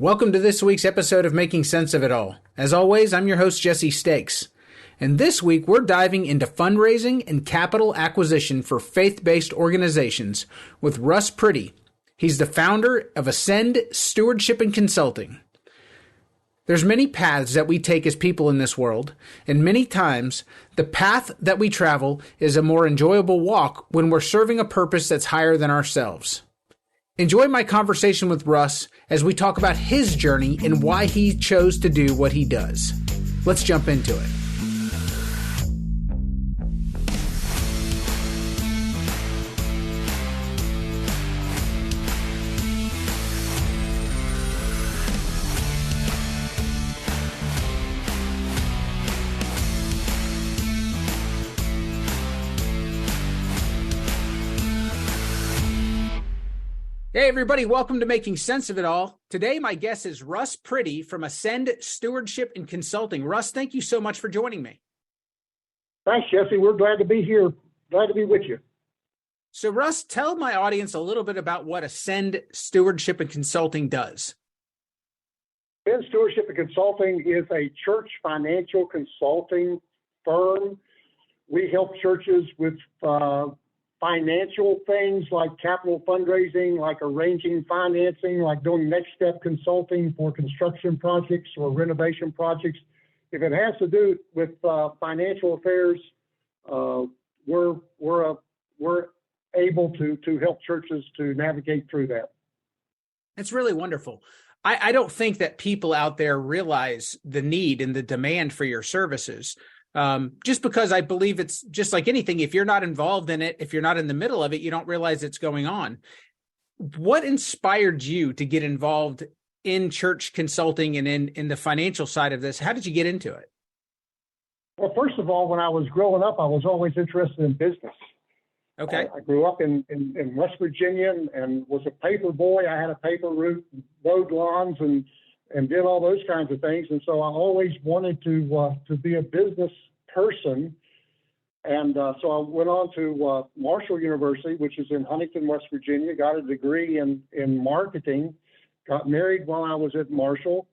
Welcome to this week's episode of Making Sense of It All. As always, I'm your host, Jesse Stakes. And this week, we're diving into fundraising and capital acquisition for faith-based organizations with Russ Priddy. He's the founder of Ascend Stewardship and Consulting. There's many paths that we take as people in this world, and many times the path that we travel is a more enjoyable walk when we're serving a purpose that's higher than ourselves. Enjoy my conversation with Russ as we talk about his journey and why he chose to do what he does. Let's jump into it. Hey, everybody. Welcome to Making Sense of It All. Today, my guest is Russ Priddy from Ascend Stewardship and Consulting. Russ, thank you so much for joining me. Thanks, Jesse. We're glad to be here. Glad to be with you. So, Russ, tell my audience a little bit about what Ascend Stewardship and Consulting does. Ascend Stewardship and Consulting is a church financial consulting firm. We help churches with financial things like capital fundraising, like arranging financing, like doing next step consulting for construction projects or renovation projects. If it has to do with financial affairs, we're able to help churches to navigate through that. It's really wonderful. I don't think that people out there realize the need and the demand for your services. Just because I believe it's just like anything, if you're not involved in it, if you're not in the middle of it, you don't realize it's going on. What inspired you to get involved in church consulting and in the financial side of this? How did you get into it? Well, first of all, when I was growing up, I was always interested in business. Okay. I grew up in West Virginia and was a paper boy. I had a paper route, mowed lawns and did all those kinds of things. And so I always wanted to be a business person. And so I went on to Marshall University, which is in Huntington, West Virginia, got a degree in marketing, got married while I was at Marshall.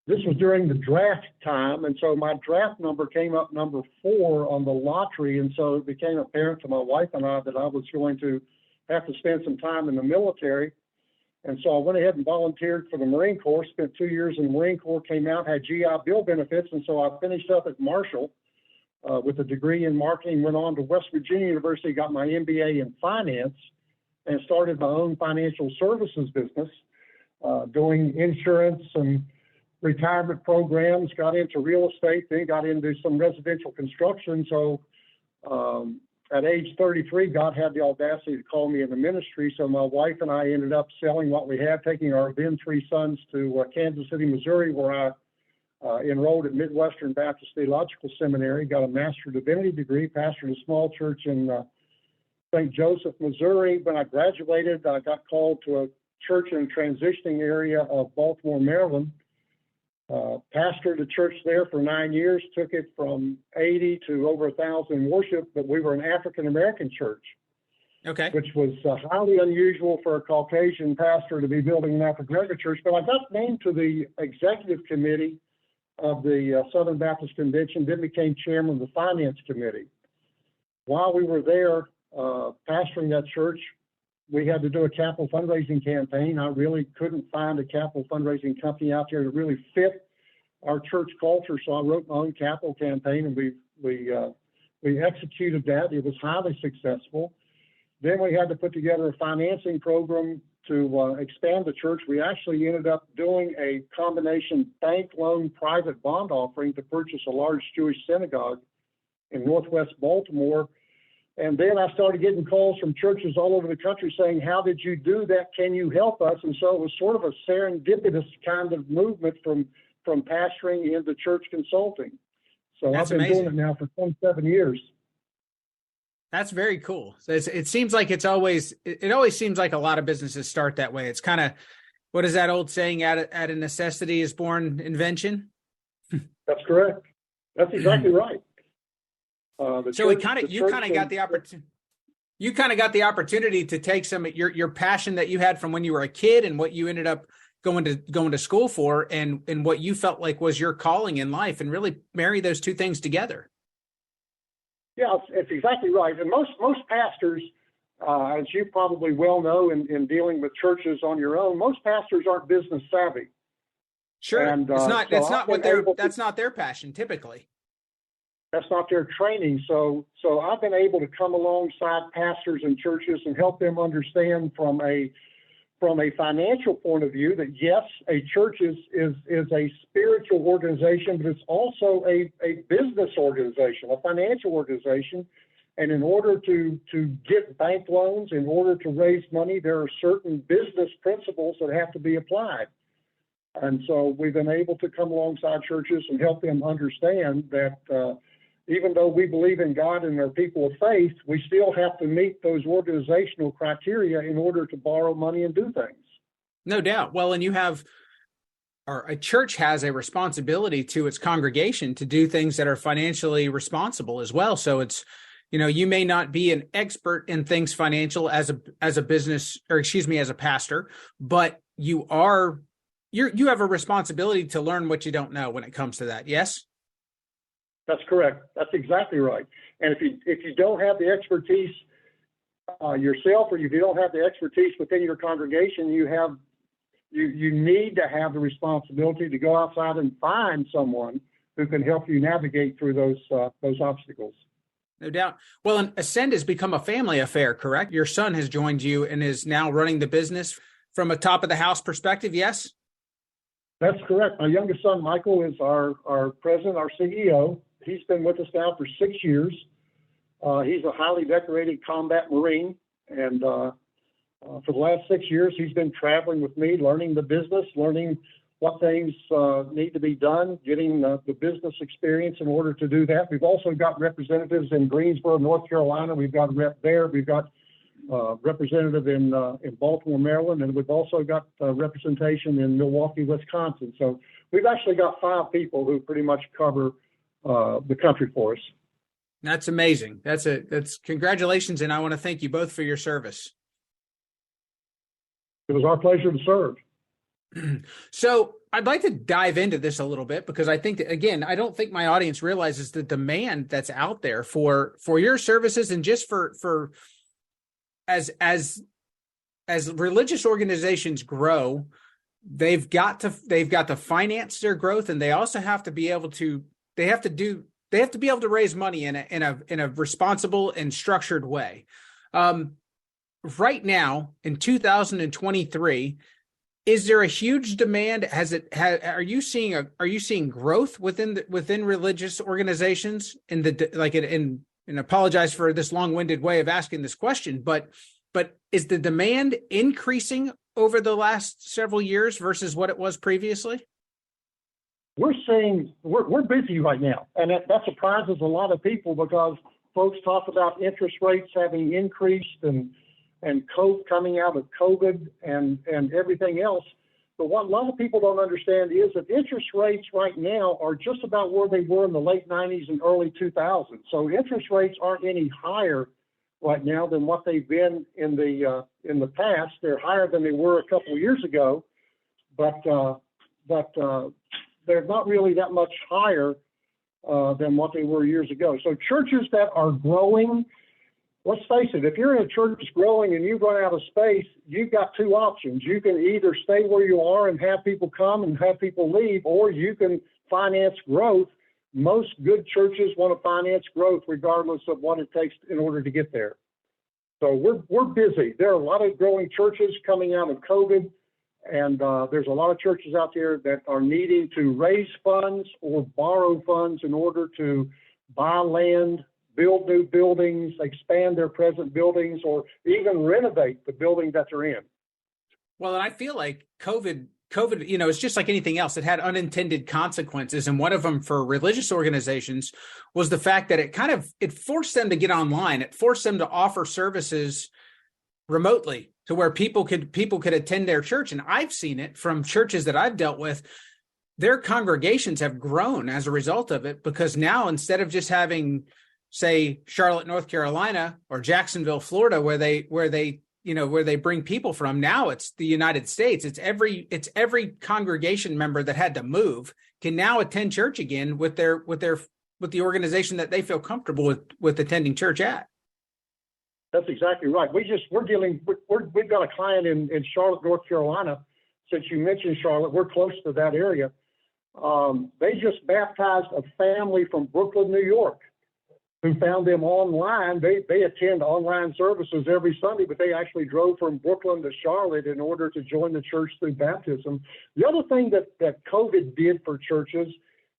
This was during the draft time. And so my draft number came up number 4 on the lottery. And so it became apparent to my wife and I that I was going to have to spend some time in the military. And so I went ahead and volunteered for the Marine Corps, spent 2 years in the Marine Corps, came out, had GI Bill benefits. And so I finished up at Marshall with a degree in marketing, went on to West Virginia University, got my MBA in finance, and started my own financial services business, doing insurance and retirement programs, got into real estate, then got into some residential construction. So at age 33, God had the audacity to call me in the ministry. So my wife and I ended up selling what we had, taking our then 3 sons to Kansas City, Missouri, where I enrolled at Midwestern Baptist Theological Seminary, got a Master of Divinity degree, pastored a small church in St. Joseph, Missouri. When I graduated, I got called to a church in a transitioning area of Baltimore, Maryland. Pastored a church there for 9 years, took it from 80 to over 1,000 in worship, but we were an African-American church, Okay. which was highly unusual for a Caucasian pastor to be building an African-American church. But I got named to the executive committee of the Southern Baptist Convention, then became chairman of the finance committee. While we were there pastoring that church, we had to do a capital fundraising campaign. I really couldn't find a capital fundraising company out there to really fit our church culture. So I wrote my own capital campaign, and we executed that. It was highly successful. Then we had to put together a financing program to expand the church. We actually ended up doing a combination bank loan private bond offering to purchase a large Jewish synagogue in Northwest Baltimore. And then I started getting calls from churches all over the country saying, how did you do that? Can you help us? And so it was sort of a serendipitous kind of movement from pastoring into church consulting. So That's I've been amazing. doing it now for 27 years. That's very cool. So it seems like it always seems like a lot of businesses start that way. It's kind of, what is that old saying? Out of necessity is born invention. That's correct. That's exactly right. So you kind of got the opportunity. You kind of got the opportunity to take some of your passion that you had from when you were a kid and what you ended up going to school for, and what you felt like was your calling in life, and really marry those two things together. Yeah, it's exactly right. And most pastors, as you probably well know, in dealing with churches on your own, most pastors aren't business savvy. Sure, and that's not their passion typically. That's not their training. So I've been able to come alongside pastors and churches and help them understand from a financial point of view that yes, a church is a spiritual organization, but it's also a business organization, a financial organization. And in order to get bank loans, in order to raise money, there are certain business principles that have to be applied. And so we've been able to come alongside churches and help them understand that even though we believe in God and are people of faith, we still have to meet those organizational criteria in order to borrow money and do things. No doubt. Well, and a church has a responsibility to its congregation to do things that are financially responsible as well. So it's, you may not be an expert in things financial as a business, or as a pastor, but you have a responsibility to learn what you don't know when it comes to that. Yes? That's correct. That's exactly right. And if you don't have the expertise yourself, or if you don't have the expertise within your congregation, you need to have the responsibility to go outside and find someone who can help you navigate through those obstacles. No doubt. Well, and Ascend has become a family affair, correct? Your son has joined you and is now running the business from a top of the house perspective. Yes. That's correct. My youngest son, Michael, is our president, our CEO. He's been with us now for 6 years. He's a highly decorated combat Marine. And for the last 6 years, he's been traveling with me, learning the business, learning what things need to be done, getting the business experience in order to do that. We've also got representatives in Greensboro, North Carolina. We've got a rep there. We've got representative in Baltimore, Maryland, and we've also got representation in Milwaukee, Wisconsin. So we've actually got 5 people who pretty much cover the country for us. That's amazing. That's congratulations, and I want to thank you both for your service. It was our pleasure to serve. So I'd like to dive into this a little bit, because I think that, again, I don't think my audience realizes the demand that's out there for your services, and just for as religious organizations grow, they've got to finance their growth, and they also have to be able to raise money in a responsible and structured way. Right now in 2023, is there a huge demand? Are you seeing growth within religious organizations and apologize for this long-winded way of asking this question, but is the demand increasing over the last several years versus what it was previously? We're busy right now, and that surprises a lot of people, because folks talk about interest rates having increased and coming out of COVID and everything else. But what a lot of people don't understand is that interest rates right now are just about where they were in the late 90s and early 2000s. So interest rates aren't any higher right now than what they've been in the past. They're higher than they were a couple of years ago, but they're not really that much higher than what they were years ago. So churches that are growing, let's face it, if you're in a church that's growing and you run out of space, you've got 2 options. You can either stay where you are and have people come and have people leave, or you can finance growth. Most good churches want to finance growth regardless of what it takes in order to get there. So we're busy. There are a lot of growing churches coming out of COVID, and there's a lot of churches out there that are needing to raise funds or borrow funds in order to buy land, build new buildings, expand their present buildings, or even renovate the building that they're in. Well, and I feel like COVID, it's just like anything else. It had unintended consequences. And one of them for religious organizations was the fact that it forced them to get online. It forced them to offer services remotely to where people could attend their church. And I've seen it from churches that I've dealt with. Their congregations have grown as a result of it, because now, instead of just having say Charlotte, North Carolina, or Jacksonville, Florida, where they bring people from. Now it's the United States. It's every congregation member that had to move can now attend church again with the organization that they feel comfortable with attending church at. That's exactly right. We've got a client in Charlotte, North Carolina. Since you mentioned Charlotte, we're close to that area. They just baptized a family from Brooklyn, New York, who found them online. They attend online services every Sunday, but they actually drove from Brooklyn to Charlotte in order to join the church through baptism. The other thing that COVID did for churches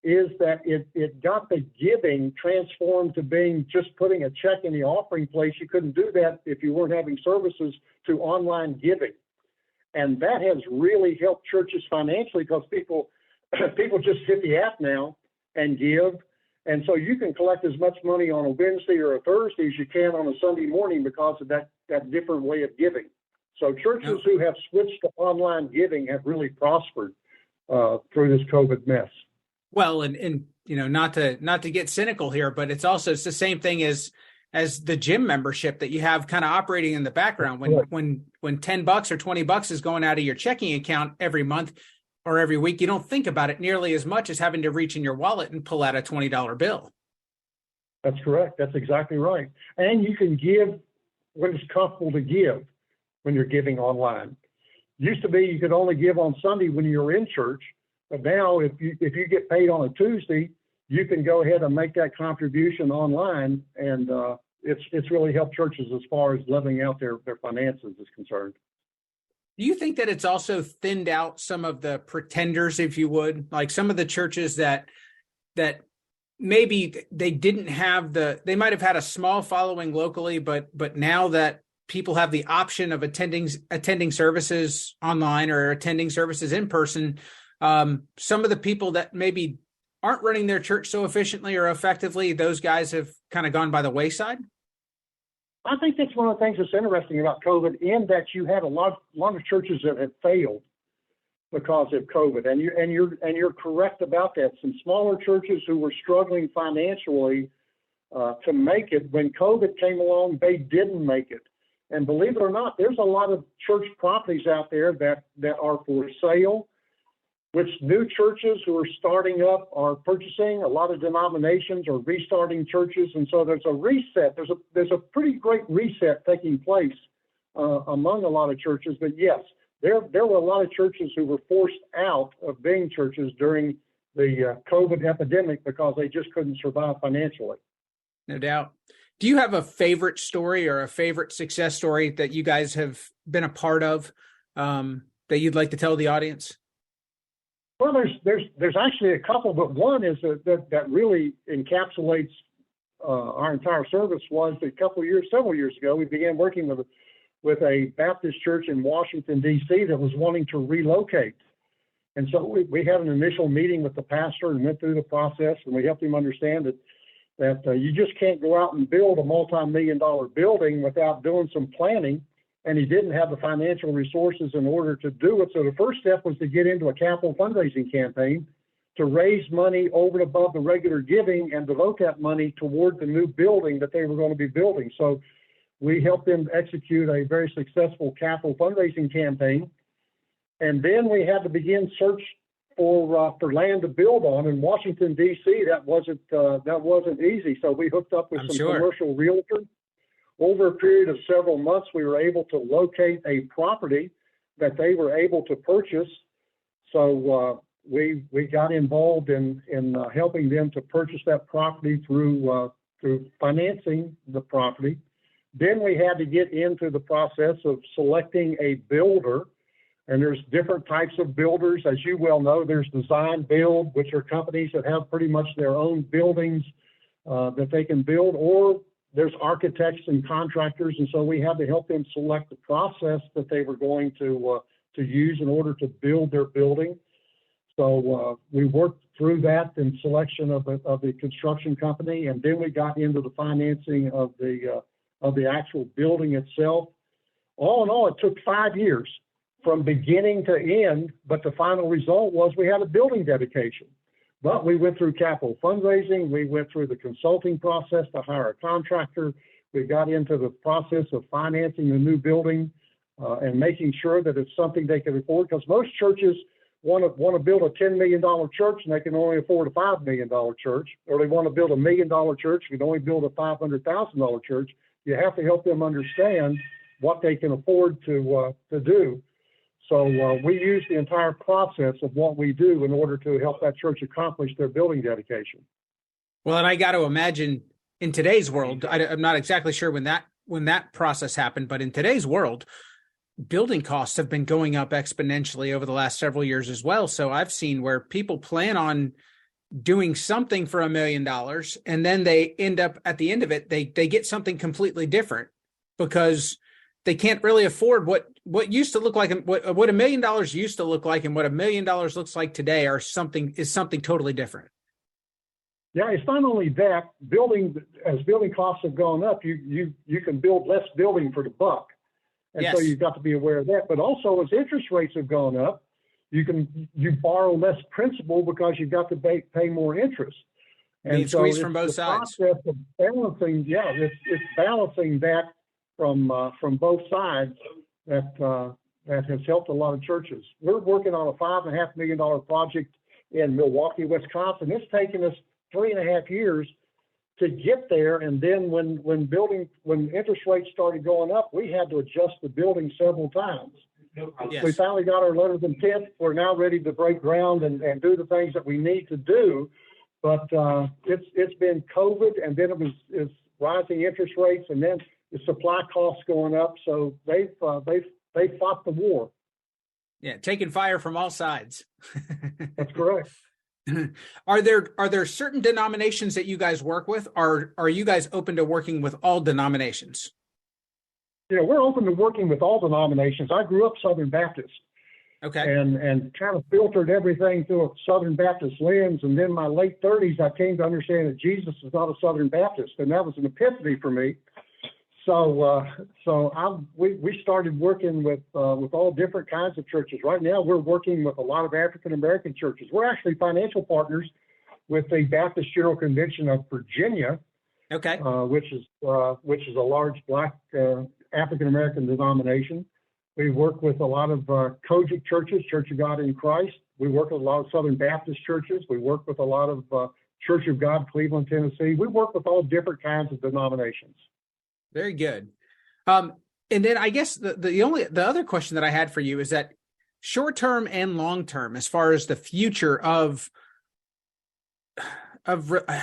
is that it got the giving transformed to being just putting a check in the offering place. You couldn't do that if you weren't having services, to online giving. And that has really helped churches financially, because people just hit the app now and give. And so you can collect as much money on a Wednesday or a Thursday as you can on a Sunday morning because of that different way of giving. So churches who have switched to online giving have really prospered through this COVID mess. Well, and not to get cynical here, but it's the same thing as the gym membership that you have kind of operating in the background. When $10 or $20 is going out of your checking account every month or every week, you don't think about it nearly as much as having to reach in your wallet and pull out a $20 bill. That's correct. That's exactly right. And you can give when it's comfortable to give when you're giving online. Used to be you could only give on Sunday when you're in church, but now if you get paid on a Tuesday, you can go ahead and make that contribution online, and it's really helped churches as far as leveling out their finances is concerned. Do you think that it's also thinned out some of the pretenders, if you would, like some of the churches that maybe they didn't have they might have had a small following locally, but now that people have the option of attending services online or attending services in person, some of the people that maybe aren't running their church so efficiently or effectively, those guys have kind of gone by the wayside? I think that's one of the things that's interesting about COVID, in that you had a lot of churches that have failed because of COVID, and you're correct about that. Some smaller churches who were struggling financially to make it, when COVID came along, they didn't make it. And believe it or not, there's a lot of church properties out there that are for sale, which new churches who are starting up are purchasing. A lot of denominations are restarting churches, and so there's a reset. There's a pretty great reset taking place among a lot of churches. But yes, there were a lot of churches who were forced out of being churches during the COVID epidemic because they just couldn't survive financially. No doubt. Do you have a favorite story or a favorite success story that you guys have been a part of that you'd like to tell the audience? Well, there's actually a couple, but one is that really encapsulates our entire service. Was several years ago, we began working with a Baptist church in Washington, D.C. that was wanting to relocate. And so we had an initial meeting with the pastor and went through the process, and we helped him understand that you just can't go out and build a multi-million-dollar building without doing some planning. And he didn't have the financial resources in order to do it. So the first step was to get into a capital fundraising campaign to raise money over and above the regular giving and devote that money toward the new building that they were going to be building. So we helped them execute a very successful capital fundraising campaign. And then we had to begin search for land to build on. In Washington, D.C., that wasn't easy. So we hooked up with commercial realtors. Over a period of several months, we were able to locate a property that they were able to purchase. So we got involved in helping them to purchase that property through financing the property. Then we had to get into the process of selecting a builder. And there's different types of builders. As you well know, there's design build, which are companies that have pretty much their own buildings that they can build, or there's architects and contractors, and so we had to help them select the process that they were going to use in order to build their building. So we worked through that in selection of the construction company, and then we got into the financing of the actual building itself. All in all, it took 5 years from beginning to end, but the final result was we had a building dedication. But we went through capital fundraising. We went through the consulting process to hire a contractor. We got into the process of financing the new building and making sure that it's something they can afford, because most churches want to build a $10 million church and they can only afford a $5 million church, or they want to build a $1 million church and can only build a $500,000 church. You have to help them understand what they can afford to do. So we use the entire process of what we do in order to help that church accomplish their building dedication. Well, and I got to imagine in today's world, I'm not exactly sure when that process happened, but in today's world, building costs have been going up exponentially over the last several years as well. So I've seen where people plan on doing something for $1 million, and then they end up at the end of it, they get something completely different because they can't really afford what used to look like, what $1 million used to look like, and what $1 million looks like today is something totally different. Yeah, it's not only that. As building costs have gone up, you can build less building for the buck, and yes. So you've got to be aware of that. But also, as interest rates have gone up, you borrow less principal because you've got to pay more interest. And so squeeze from both sides. Process of balancing, it's balancing that from both sides that has helped a lot of churches. We're working on a $5.5 million project in Milwaukee, Wisconsin. It's taken us 3.5 years to get there, and then when interest rates started going up, we had to adjust the building several times. Yes. We finally got our letter of intent. We're now ready to break ground and do the things that we need to do. But it's been COVID, and then it's rising interest rates, and then the supply costs going up. So they've fought the war. Yeah, taking fire from all sides. That's correct. Are there certain denominations that you guys work with? Are you guys open to working with all denominations? We're open to working with all denominations. I grew up Southern Baptist. Okay. And kind of filtered everything through a Southern Baptist lens. And then in my late 30s, I came to understand that Jesus is not a Southern Baptist, and that was an epiphany for me. So we started working with all different kinds of churches. Right now, we're working with a lot of African American churches. We're actually financial partners with the Baptist General Convention of Virginia. Okay. Which is a large Black African American denomination. We work with a lot of Kojic churches, Church of God in Christ. We work with a lot of Southern Baptist churches. We work with a lot of Church of God, Cleveland, Tennessee. We work with all different kinds of denominations. Very good. And then I guess the other question that I had for you is that short-term and long-term, as far as the future of I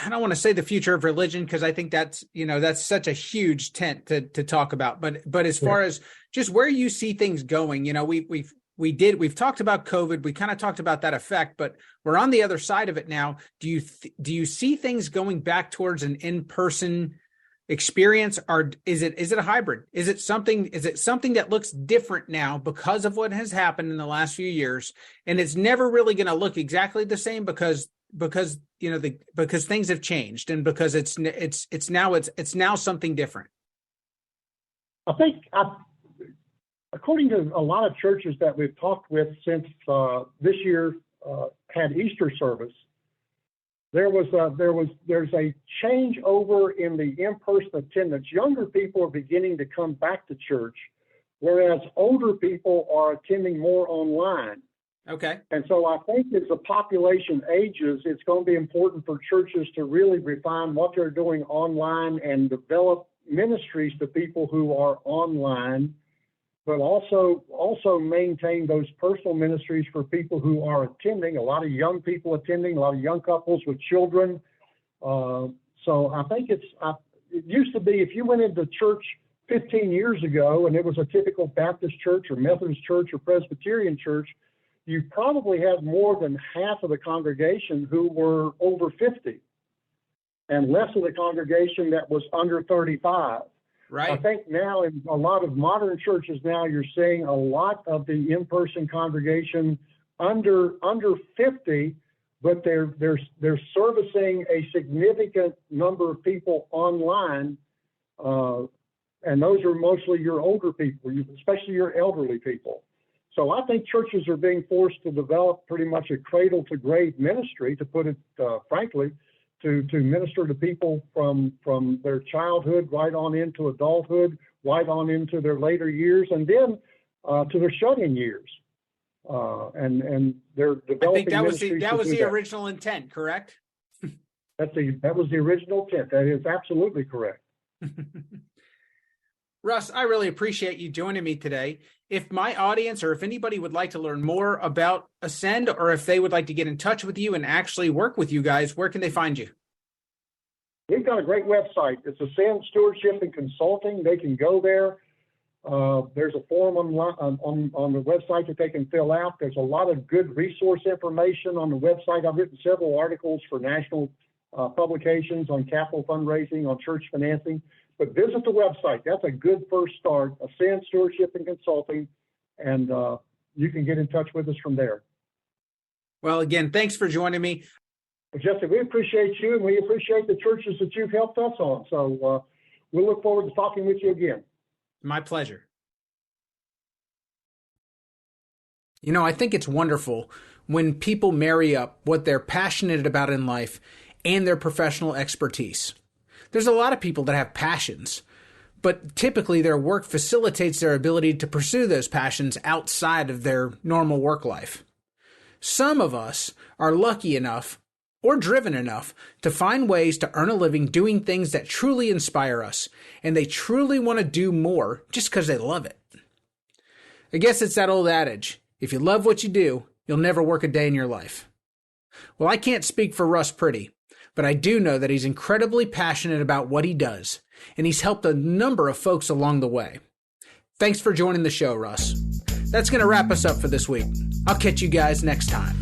don't want to say the future of religion, because I think that's such a huge tent to talk about. But as far as just where you see things going, we've talked about COVID. We kind of talked about that effect, but we're on the other side of it now. Do you see things going back towards an in-person experience, or is it a hybrid? Is it something that looks different now because of what has happened in the last few years, and it's never really going to look exactly the same because things have changed, and because it's now something different? I think, according to a lot of churches that we've talked with since this year had Easter service, there's a changeover in the in-person attendance. Younger people are beginning to come back to church, whereas older people are attending more online. Okay. And so I think as the population ages, it's going to be important for churches to really refine what they're doing online and develop ministries to people who are online, but also maintain those personal ministries for people who are attending. A lot of young people attending, a lot of young couples with children. So I think it used to be, if you went into church 15 years ago and it was a typical Baptist church or Methodist church or Presbyterian church, you probably had more than half of the congregation who were over 50 and less of the congregation that was under 35. Right. I think now in a lot of modern churches now, you're seeing a lot of the in-person congregation under 50, but they're servicing a significant number of people online, and those are mostly your older people, especially your elderly people. So I think churches are being forced to develop pretty much a cradle to grave ministry, to put it frankly, to minister to people from their childhood right on into adulthood, right on into their later years, and then to their shut-in years. And they're developing. I think that was the original intent, correct? That was the original intent. That is absolutely correct. Russ, I really appreciate you joining me today. If my audience or if anybody would like to learn more about Ascend, or if they would like to get in touch with you and actually work with you guys, where can they find you? We've got a great website. It's Ascend Stewardship and Consulting. They can go there. There's a form on the website that they can fill out. There's a lot of good resource information on the website. I've written several articles for national publications on capital fundraising, on church financing. But visit the website. That's a good first start, Ascend Stewardship and Consulting, and you can get in touch with us from there. Well, again, thanks for joining me. Well, Jesse, we appreciate you, and we appreciate the churches that you've helped us on. So we'll look forward to talking with you again. My pleasure. You know, I think it's wonderful when people marry up what they're passionate about in life and their professional expertise. There's a lot of people that have passions, but typically their work facilitates their ability to pursue those passions outside of their normal work life. Some of us are lucky enough or driven enough to find ways to earn a living doing things that truly inspire us, and they truly want to do more just because they love it. I guess it's that old adage, if you love what you do, you'll never work a day in your life. Well, I can't speak for Russ Priddy, but I do know that he's incredibly passionate about what he does, and he's helped a number of folks along the way. Thanks for joining the show, Russ. That's going to wrap us up for this week. I'll catch you guys next time.